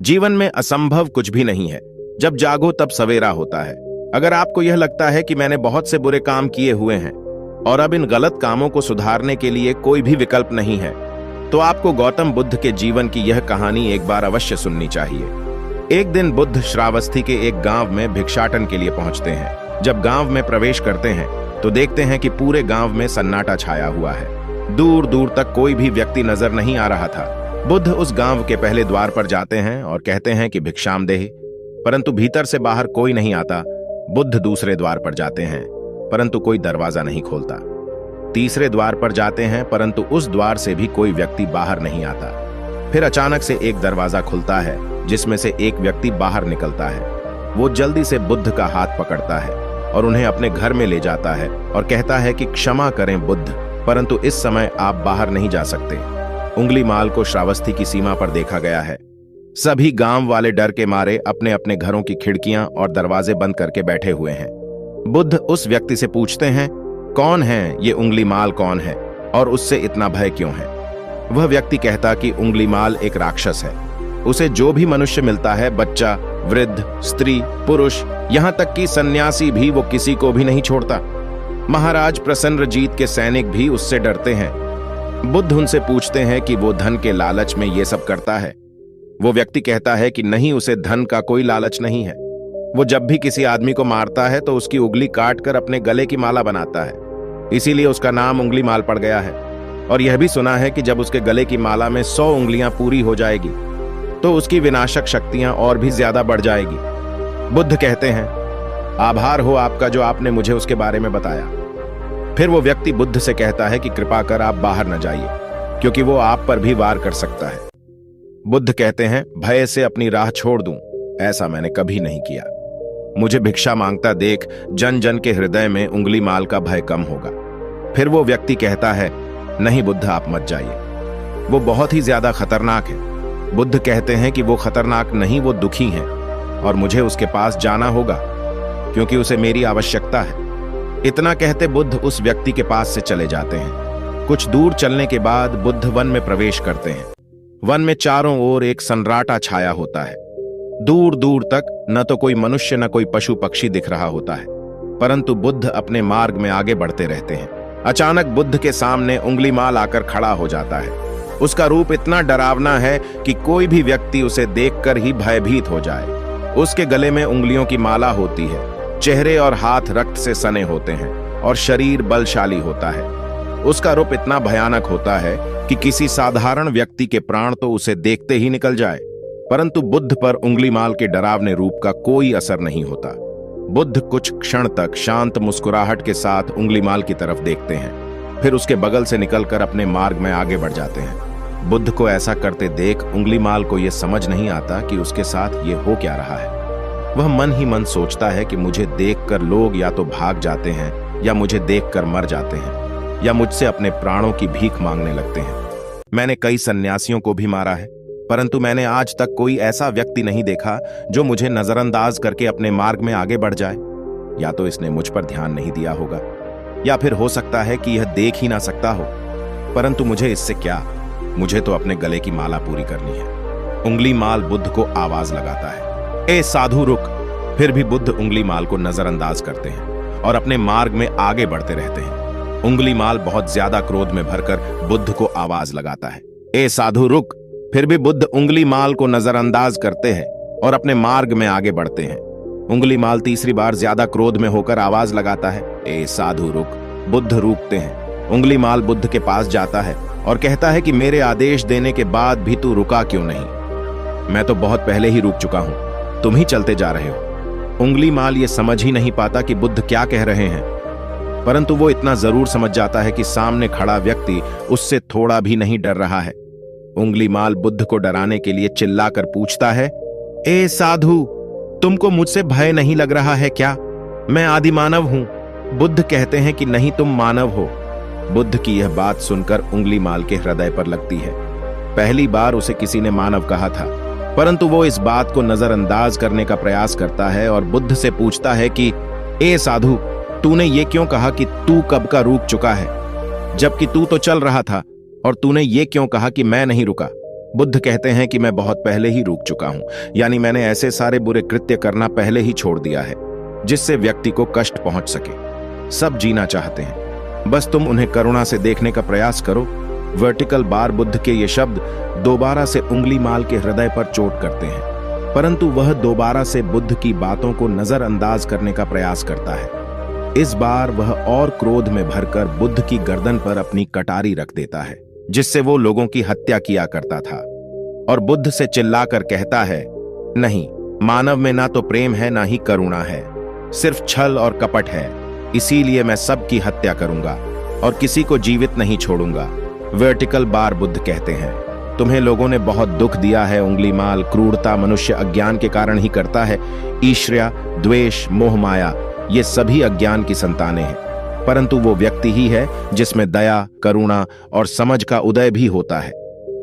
जीवन में असंभव कुछ भी नहीं है। जब जागो तब सवेरा होता है। अगर आपको यह लगता है कि मैंने बहुत से बुरे काम किए हुए हैं और अब इन गलत कामों को सुधारने के लिए कोई भी विकल्प नहीं है, तो आपको गौतम बुद्ध के जीवन की यह कहानी एक बार अवश्य सुननी चाहिए। एक दिन बुद्ध श्रावस्ती के एक गांव में भिक्षाटन के लिए पहुंचते हैं। जब गांव में प्रवेश करते हैं तो देखते हैं कि पूरे गांव में सन्नाटा छाया हुआ है। दूर दूर तक कोई भी व्यक्ति नजर नहीं आ रहा था। बुद्ध उस गांव के पहले द्वार पर जाते हैं और कहते हैं कि भिक्षाम देहि, परंतु भीतर से बाहर कोई नहीं आता। बुद्ध दूसरे द्वार पर जाते हैं, परंतु कोई दरवाजा नहीं खोलता। तीसरे द्वार पर जाते हैं, परंतु उस द्वार से भी कोई व्यक्ति बाहर नहीं आता। फिर अचानक से एक दरवाजा खुलता है, जिसमें से एक व्यक्ति बाहर निकलता है। वो जल्दी से बुद्ध का हाथ पकड़ता है और उन्हें अपने घर में ले जाता है और कहता है कि क्षमा करें बुद्ध, परंतु इस समय आप बाहर नहीं जा सकते। उंगलीमाल को श्रावस्ती की सीमा पर देखा गया है। सभी गांव वाले डर के मारे अपने अपने घरों की खिड़कियां और दरवाजे बंद करके बैठे हुए हैं। बुद्ध उस व्यक्ति से पूछते हैं, कौन है ये उंगलीमाल, कौन है और उससे इतना भय क्यों है? वह व्यक्ति कहता कि उंगलीमाल एक राक्षस है। उसे जो भी मनुष्य मिलता है, बच्चा, वृद्ध, स्त्री, पुरुष, यहां तक कि सन्यासी भी, वो किसी को भी नहीं छोड़ता। महाराज प्रसन्नजीत के सैनिक भी उससे डरते हैं। बुद्ध उनसे पूछते हैं कि वो धन के लालच में ये सब करता है। वो व्यक्ति कहता है कि नहीं, उसे धन का कोई लालच नहीं है। वो जब भी किसी आदमी को मारता है तो उसकी उंगली काटकर अपने गले की माला बनाता है, इसीलिए उसका नाम उंगलीमाल पड़ गया है। और यह भी सुना है कि जब उसके गले की माला में 100 उंगलियां पूरी हो जाएगी तो उसकी विनाशक शक्तियां और भी ज्यादा बढ़ जाएगी। बुद्ध कहते हैं, आभार हो आपका जो आपने मुझे उसके बारे में बताया। फिर वो व्यक्ति बुद्ध से कहता है कि कृपा कर आप बाहर न जाइए, क्योंकि वो आप पर भी वार कर सकता है। बुद्ध कहते हैं, भय से अपनी राह छोड़ दूं, ऐसा मैंने कभी नहीं किया। मुझे भिक्षा मांगता देख जन जन के हृदय में उंगलीमाल का भय कम होगा। फिर वो व्यक्ति कहता है, नहीं बुद्ध, आप मत जाइए, वो बहुत ही ज्यादा खतरनाक है। बुद्ध कहते हैं कि वो खतरनाक नहीं, वो दुखी है और मुझे उसके पास जाना होगा क्योंकि उसे मेरी आवश्यकता है। इतना कहते बुद्ध उस व्यक्ति के पास से चले जाते हैं। कुछ दूर चलने के बाद बुद्ध वन में प्रवेश करते हैं। वन में चारों ओर एक सन्नाटा छाया होता है। दूर दूर तक न तो कोई मनुष्य न कोई पशु पक्षी दिख रहा होता है, परंतु बुद्ध अपने मार्ग में आगे बढ़ते रहते हैं। अचानक बुद्ध के सामने उंगलीमाल आकर खड़ा हो जाता है। उसका रूप इतना डरावना है कि कोई भी व्यक्ति उसे देखकर ही भयभीत हो जाए। उसके गले में उंगलियों की माला होती है, चेहरे और हाथ रक्त से सने होते हैं और शरीर बलशाली होता है। उसका रूप इतना भयानक होता है कि किसी साधारण व्यक्ति के प्राण तो उसे देखते ही निकल जाए, परंतु बुद्ध पर उंगलीमाल के डरावने रूप का कोई असर नहीं होता। बुद्ध कुछ क्षण तक शांत मुस्कुराहट के साथ उंगलीमाल की तरफ देखते हैं, फिर उसके बगल से निकलकर अपने मार्ग में आगे बढ़ जाते हैं। बुद्ध को ऐसा करते देख उंगलीमाल को यह समझ नहीं आता कि उसके साथ ये हो क्या रहा है। वह मन ही मन सोचता है कि मुझे देखकर लोग या तो भाग जाते हैं या मुझे देखकर मर जाते हैं या मुझसे अपने प्राणों की भीख मांगने लगते हैं। मैंने कई सन्यासियों को भी मारा है, परंतु मैंने आज तक कोई ऐसा व्यक्ति नहीं देखा जो मुझे नजरअंदाज करके अपने मार्ग में आगे बढ़ जाए। या तो इसने मुझ पर ध्यान नहीं दिया होगा, या फिर हो सकता है कि यह देख ही ना सकता हो, परंतु मुझे इससे क्या, मुझे तो अपने गले की माला पूरी करनी है। उंगलीमाल बुद्ध को आवाज लगाता है, ए साधु रुक। फिर भी बुद्ध उंगलीमाल को नजरअंदाज करते हैं और अपने मार्ग में आगे बढ़ते रहते हैं। उंगलीमाल बहुत ज्यादा क्रोध में भरकर बुद्ध को आवाज लगाता है, ए साधु रुक। फिर भी बुद्ध उंगलीमाल को नजरअंदाज करते हैं और अपने मार्ग में आगे बढ़ते हैं। उंगलीमाल तीसरी बार ज्यादा क्रोध में होकर आवाज लगाता है, ए साधु रुक। बुद्ध रुकते हैं। उंगलीमाल बुद्ध के पास जाता है और कहता है कि मेरे आदेश देने के बाद भी तू रुका क्यों नहीं? मैं तो बहुत पहले ही रुक चुका हूं, तुम ही चलते जा रहे हो। उंगलीमाल ये समझ ही नहीं पाता कि बुद्ध क्या कह रहे हैं, परंतु वो इतना जरूर समझ जाता है कि सामने खड़ा व्यक्ति उससे थोड़ा भी नहीं डर रहा है। उंगलीमाल बुद्ध को डराने के लिए चिल्लाकर पूछता है, ए साधु, तुमको मुझसे भय नहीं लग रहा है क्या? मैं आदि मानव हूं। बुद्ध कहते हैं कि नहीं, तुम मानव हो। बुद्ध की यह बात सुनकर उंगलीमाल के हृदय पर लगती है। पहली बार उसे किसी ने मानव कहा था, परंतु वो इस बात को नजरअंदाज करने का प्रयास करता है और बुद्ध से पूछता है कि ए साधु, तूने ये क्यों कहा कि तू कब का रुक चुका है, जबकि तू तो चल रहा था, और तूने ये क्यों कहा कि मैं नहीं रुका? बुद्ध कहते हैं कि मैं बहुत पहले ही रुक चुका हूं, यानी मैंने ऐसे सारे बुरे कृत्य करना पहले ही छोड़ दिया है जिससे व्यक्ति को कष्ट पहुंच सके। सब जीना चाहते हैं, बस तुम उन्हें करुणा से देखने का प्रयास करो। वर्टिकल बार बुद्ध के ये शब्द दोबारा से उंगली माल के हृदय पर चोट करते हैं, परंतु वह दोबारा से बुद्ध की बातों को नजरअंदाज करने का प्रयास करता है। इस बार वह और क्रोध में भरकर बुद्ध की गर्दन पर अपनी कटारी रख देता है, जिससे वो लोगों की हत्या किया करता था, और बुद्ध से चिल्लाकर कहता है, नहीं, मानव में ना तो प्रेम है ना ही करुणा है, सिर्फ छल और कपट है। इसीलिए मैं सबकी हत्या करूंगा और किसी को जीवित नहीं छोड़ूंगा। वर्टिकल बार बुद्ध कहते हैं, तुम्हें लोगों ने बहुत दुख दिया है उंगली माल। क्रूरता मनुष्य अज्ञान के कारण ही करता है। ईर्ष्या, द्वेष, मोह माया, ये सभी अज्ञान की संतानें हैं, परंतु वो व्यक्ति ही है जिसमें दया, करुणा और समझ का उदय भी होता है।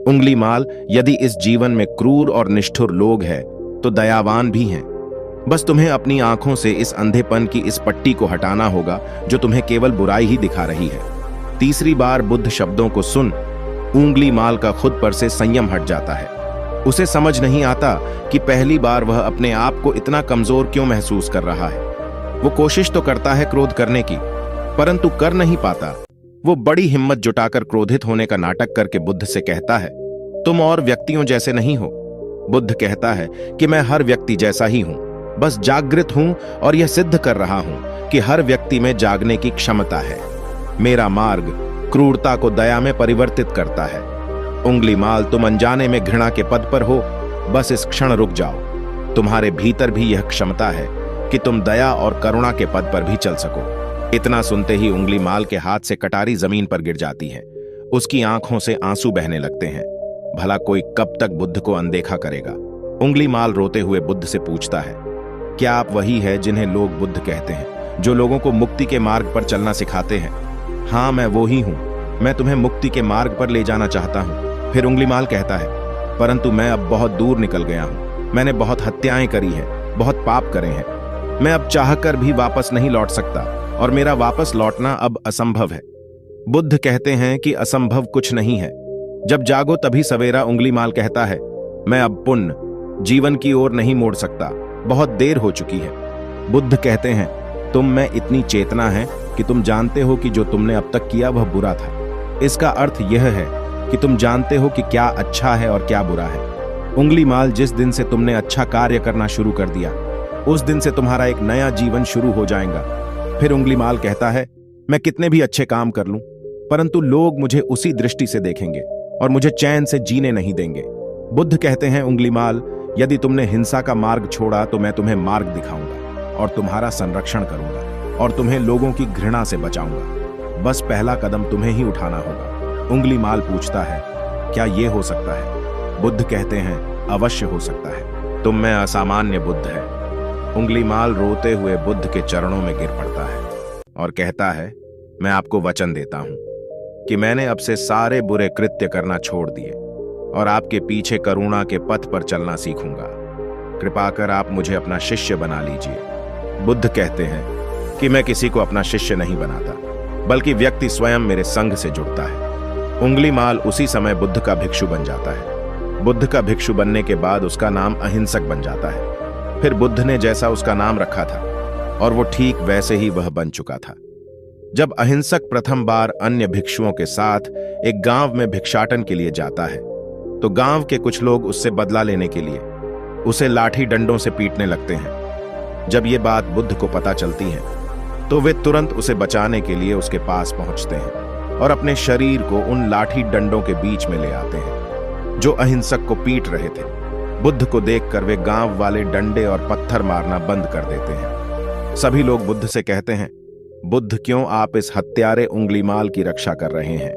उंगली माल, यदि इस जीवन में क्रूर और निष्ठुर लोग हैं तो दयावान भी हैं। बस तुम्हें अपनी आंखों से इस अंधेपन की इस पट्टी को हटाना होगा जो तुम्हें केवल बुराई ही दिखा रही है। तीसरी बार बुद्ध शब्दों को सुन उंगली माल का खुद पर से संयम हट जाता है। उसे समझ नहीं आता कि पहली बार वह अपने आप को इतना कमजोर क्यों महसूस कर रहा है। वो कोशिश तो करता है क्रोध करने की, परंतु कर नहीं पाता। वो बड़ी हिम्मत जुटाकर क्रोधित होने का नाटक करके बुद्ध से कहता है, तुम और व्यक्तियों जैसे नहीं हो। बुद्ध कहता है कि मैं हर व्यक्ति जैसा ही हूं, बस जागृत हूं और यह सिद्ध कर रहा हूं कि हर व्यक्ति में जागने की क्षमता है। मेरा मार्ग क्रूरता को दया में परिवर्तित करता है। उंगली माल, तुम अनजाने में घृणा के पद पर हो, बस इस क्षण रुक जाओ। तुम्हारे भीतर भी यह क्षमता है कि तुम दया और करुणा के पद पर भी चल सको। इतना सुनते ही उंगली माल के हाथ से कटारी जमीन पर गिर जाती है। उसकी आंखों से आंसू बहने लगते हैं। भला कोई कब तक बुद्ध को अनदेखा करेगा। उंगली माल रोते हुए बुद्ध से पूछता है, क्या आप वही है जिन्हें लोग बुद्ध कहते हैं, जो लोगों को मुक्ति के मार्ग पर चलना सिखाते हैं? हाँ, मैं वो ही हूं। मैं तुम्हें मुक्ति के मार्ग पर ले जाना चाहता हूं। फिर उंगली माल कहता है, परंतु मैं अब बहुत दूर निकल गया हूं। मैंने बहुत हत्याएं करी हैं, बहुत पाप करे हैं। मैं अब चाहकर भी वापस नहीं लौट सकता और मेरा वापस लौटना अब असंभव है। बुद्ध कहते हैं कि असंभव कुछ नहीं है, जब जागो तभी सवेरा। उंगली माल कहता है, मैं अब पुण्य जीवन की ओर नहीं मोड़ सकता, बहुत देर हो चुकी है। बुद्ध कहते हैं, तुम में इतनी चेतना है कि तुम जानते हो कि जो तुमने अब तक किया वह बुरा था। इसका अर्थ यह है कि तुम जानते हो कि क्या अच्छा है और क्या बुरा है। उंगली माल, जिस दिन से तुमने अच्छा कार्य करना शुरू कर दिया, उस दिन से तुम्हारा एक नया जीवन शुरू हो जाएगा। फिर उंगली माल कहता है, मैं कितने भी अच्छे काम कर लूं, परंतु लोग मुझे उसी दृष्टि से देखेंगे और मुझे चैन से जीने नहीं देंगे। बुद्ध कहते हैं, उंगली माल, यदि तुमने हिंसा का मार्ग छोड़ा तो मैं तुम्हें मार्ग दिखाऊंगा और तुम्हारा संरक्षण करूंगा और तुम्हें लोगों की घृणा से बचाऊंगा। बस पहला कदम तुम्हें ही उठाना होगा। उंगली माल पूछता है, क्या यह हो सकता है? बुद्ध कहते हैं, अवश्य हो सकता है। तुम में असामान्य बुद्ध है। उंगली माल रोते हुए बुद्ध के चरणों में गिर पड़ता है और कहता है, मैं आपको वचन देता हूं कि मैंने अब से सारे बुरे कृत्य करना छोड़ दिए और आपके पीछे करुणा के पथ पर चलना सीखूंगा। कृपा कर आप मुझे अपना शिष्य बना लीजिए। बुद्ध कहते हैं कि मैं किसी को अपना शिष्य नहीं बनाता, बल्कि व्यक्ति स्वयं मेरे संग से जुड़ता है। उंगली माल उसी समय बुद्ध का भिक्षु बन जाता है। बुद्ध का भिक्षु बनने के बाद उसका नाम अहिंसक बन जाता है। फिर बुद्ध ने जैसा उसका नाम रखा था और वो ठीक वैसे ही वह बन चुका था। जब अहिंसक प्रथम बार अन्य भिक्षुओं के साथ एक गांव में भिक्षाटन के लिए जाता है तो गांव के कुछ लोग उससे बदला लेने के लिए उसे लाठी डंडों से पीटने लगते हैं। जब ये बात बुद्ध को पता चलती है तो वे तुरंत उसे बचाने के लिए उसके पास पहुंचते हैं और अपने शरीर को उन लाठी डंडों के बीच में ले आते हैं जो अहिंसक को पीट रहे थे। बुद्ध को देखकर वे गांव वाले डंडे और पत्थर मारना बंद कर देते हैं। सभी लोग बुद्ध से कहते हैं, बुद्ध, क्यों आप इस हत्यारे उंगली माल की रक्षा कर रहे हैं?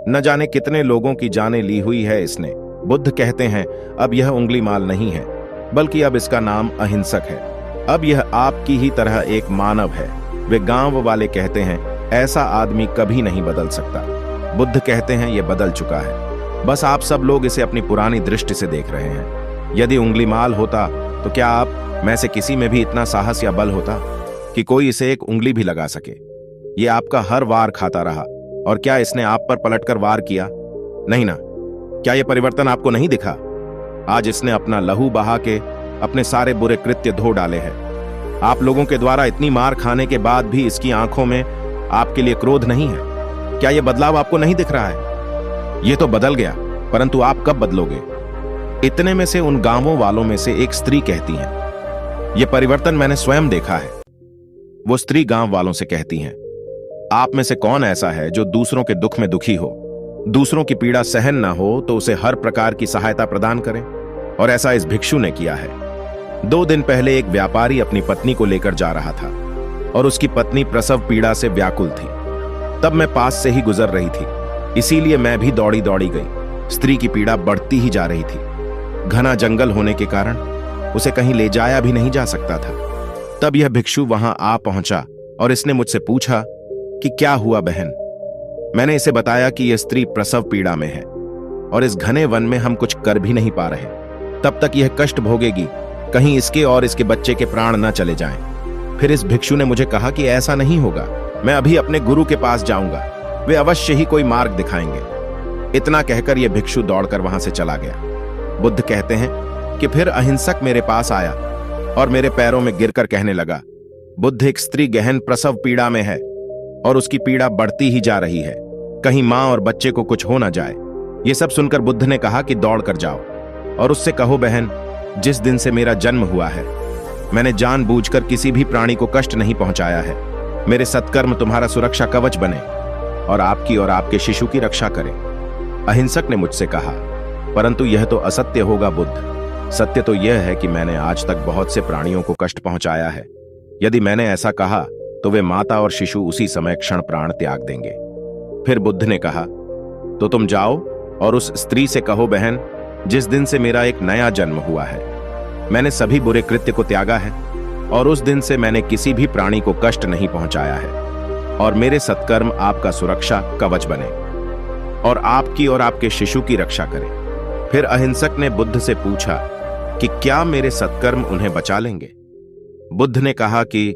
न जाने कितने लोगों की जानें ली हुई है इसने। बुद्ध कहते हैं, अब यह उंगली माल नहीं है, बल्कि अब इसका नाम अहिंसक है। अब यह आपकी ही तरह एक मानव है। वे गांव वाले कहते हैं, ऐसा आदमी कभी नहीं बदल सकता। बुद्ध कहते हैं, यह बदल चुका है, बस आप सब लोग इसे अपनी पुरानी दृष्टि से देख रहे हैं। यदि उंगली माल होता तो क्या आप में से किसी में भी इतना साहस या बल होता कि कोई इसे एक उंगली भी लगा सके? ये आपका हर वार खाता रहा, और क्या इसने आप पर पलटकर वार किया? नहीं ना। क्या यह परिवर्तन आपको नहीं दिखा? आज इसने अपना लहू बहा के अपने सारे बुरे कृत्य धो डाले हैं। आप लोगों के द्वारा इतनी मार खाने के बाद भी इसकी आंखों में आपके लिए क्रोध नहीं है। क्या यह बदलाव आपको नहीं दिख रहा है? यह तो बदल गया, परंतु आप कब बदलोगे? इतने में से उन गांवों वालों में से एक स्त्री कहती है, यह परिवर्तन मैंने स्वयं देखा है। वो स्त्री गांव वालों से कहती हैं, आप में से कौन ऐसा है जो दूसरों के दुख में दुखी हो, दूसरों की पीड़ा सहन ना हो तो उसे हर प्रकार की सहायता प्रदान करें? और ऐसा इस भिक्षु ने किया है। 2 दिन पहले एक व्यापारी अपनी पत्नी को लेकर जा रहा था और उसकी पत्नी प्रसव पीड़ा से व्याकुल थी। तब मैं पास से ही गुजर रही थी, इसीलिए मैं भी दौड़ी दौड़ी गई। स्त्री की पीड़ा बढ़ती ही जा रही थी। घना जंगल होने के कारण उसे कहीं ले जाया भी नहीं जा सकता था। तब यह भिक्षु वहां आ पहुंचा और इसने मुझसे पूछा कि क्या हुआ बहन। मैंने इसे बताया कि यह स्त्री प्रसव पीड़ा में है और इस घने वन में हम कुछ कर भी नहीं पा रहे। तब तक यह कष्ट भोगेगी, कहीं इसके और इसके बच्चे के प्राण न चले जाएं। फिर इस भिक्षु ने मुझे कहा कि ऐसा नहीं होगा, मैं अभी अपने गुरु के पास जाऊंगा, वे अवश्य ही कोई मार्ग दिखाएंगे। इतना कहकर यह भिक्षु दौड़कर वहां से चला गया। बुद्ध कहते हैं कि फिर अहिंसक मेरे पास आया और मेरे पैरों में गिरकर कहने लगा, बुद्ध, एक स्त्री गहन प्रसव पीड़ा में है और उसकी पीड़ा बढ़ती ही जा रही है, कहीं मां और बच्चे को कुछ हो ना जाए। ये सब सुनकर बुद्ध ने कहा कि दौड़ कर जाओ और उससे कहो, बहन, जिस दिन से मेरा जन्म हुआ है मैंने जानबूझकर किसी भी प्राणी को कष्ट नहीं पहुंचाया है। मेरे सत्कर्म तुम्हारा सुरक्षा कवच बने और आपके शिशु की रक्षा करें। अहिंसक ने मुझसे कहा, परंतु यह तो असत्य होगा बुद्ध। सत्य तो यह है कि मैंने आज तक बहुत से प्राणियों को कष्ट पहुंचाया है। यदि मैंने ऐसा कहा तो वे माता और शिशु उसी समय क्षण प्राण त्याग देंगे। फिर बुद्ध ने कहा, तो तुम जाओ और उस स्त्री से कहो, बहन, जिस दिन से मेरा एक नया जन्म हुआ है मैंने सभी बुरे कृत्य को त्यागा है और उस दिन से मैंने किसी भी प्राणी को कष्ट नहीं पहुंचाया है और मेरे सत्कर्म आपका सुरक्षा कवच बने और आपके शिशु की रक्षा करें। फिर अहिंसक ने बुद्ध से पूछा कि क्या मेरे सत्कर्म उन्हें बचा लेंगे? बुद्ध ने कहा कि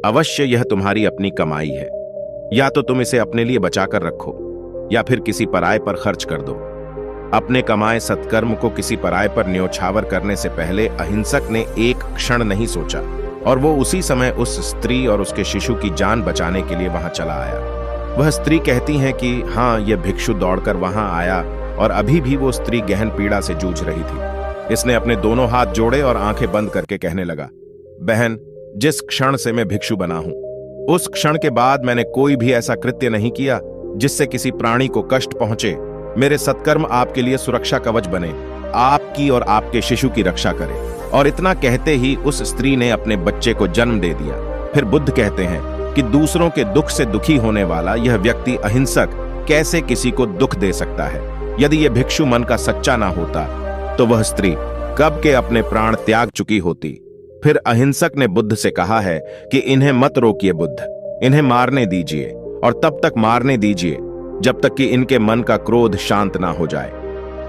अवश्य यह तुम्हारी अपनी कमाई है, या तो तुम इसे अपने लिए बचाकर रखो या फिर किसी पराये पर खर्च कर दो। अपने कमाए सत्कर्म को किसी पराये पर न्योछावर करने से पहले अहिंसक ने एक क्षण नहीं सोचा और वो उसी समय उस स्त्री और उसके शिशु की जान बचाने के लिए वहां चला आया। वह स्त्री कहती है कि हाँ, यह भिक्षु दौड़कर वहां आया और अभी भी वो स्त्री गहन पीड़ा से जूझ रही थी। इसने अपने दोनों हाथ जोड़े और आंखें बंद करके कहने लगा, बहन, जिस क्षण से मैं भिक्षु बना हूं उस क्षण के बाद मैंने कोई भी ऐसा कृत्य नहीं किया जिससे किसी प्राणी को कष्ट पहुंचे। मेरे सत्कर्म आपके लिए सुरक्षा कवच बने, आपकी और आपके शिशु की रक्षा करे। और इतना कहते ही उस स्त्री ने अपने बच्चे को जन्म दे दिया। फिर बुद्ध कहते हैं कि दूसरों के दुख से दुखी होने वाला यह व्यक्ति अहिंसक कैसे किसी को दुख दे सकता है? यदि यह भिक्षु मन का सच्चा ना होता तो वह स्त्री कब के अपने प्राण त्याग चुकी होती। फिर अहिंसक ने बुद्ध से कहा है कि इन्हें मत रोकिए बुद्ध, इन्हें मारने दीजिए और तब तक मारने दीजिए जब तक कि इनके मन का क्रोध शांत ना हो जाए।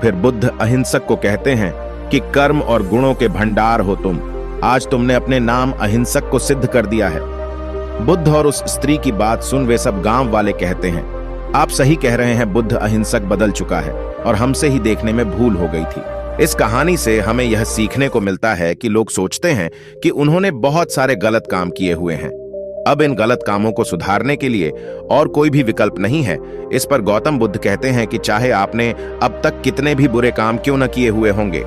फिर बुद्ध अहिंसक को कहते हैं कि कर्म और गुणों के भंडार हो तुम, आज तुमने अपने नाम अहिंसक को सिद्ध कर दिया है। बुद्ध और उस स्त्री की बात सुन वे सब गांव वाले कहते हैं, आप सही कह रहे हैं, बुद्ध अहिंसक बदल चुका है और हमसे ही देखने में भूल हो गई थी। इस कहानी से हमें यह सीखने को मिलता है कि लोग सोचते हैं कि उन्होंने बहुत सारे गलत काम किए हुए हैं, अब इन गलत कामों को सुधारने के लिए और कोई भी विकल्प नहीं है। इस पर गौतम बुद्ध कहते हैं कि चाहे आपने अब तक कितने भी बुरे काम क्यों न किए हुए होंगे,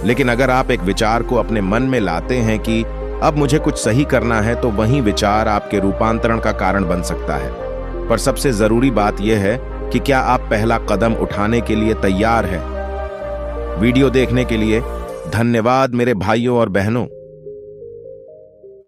लेकिन अगर आप एक विचार को अपने मन में लाते हैं कि अब मुझे कुछ सही करना है, तो वही विचार आपके रूपांतरण का कारण बन सकता है। पर सबसे जरूरी बात यह है कि क्या आप पहला कदम उठाने के लिए तैयार हैं? वीडियो देखने के लिए धन्यवाद मेरे भाइयों और बहनों।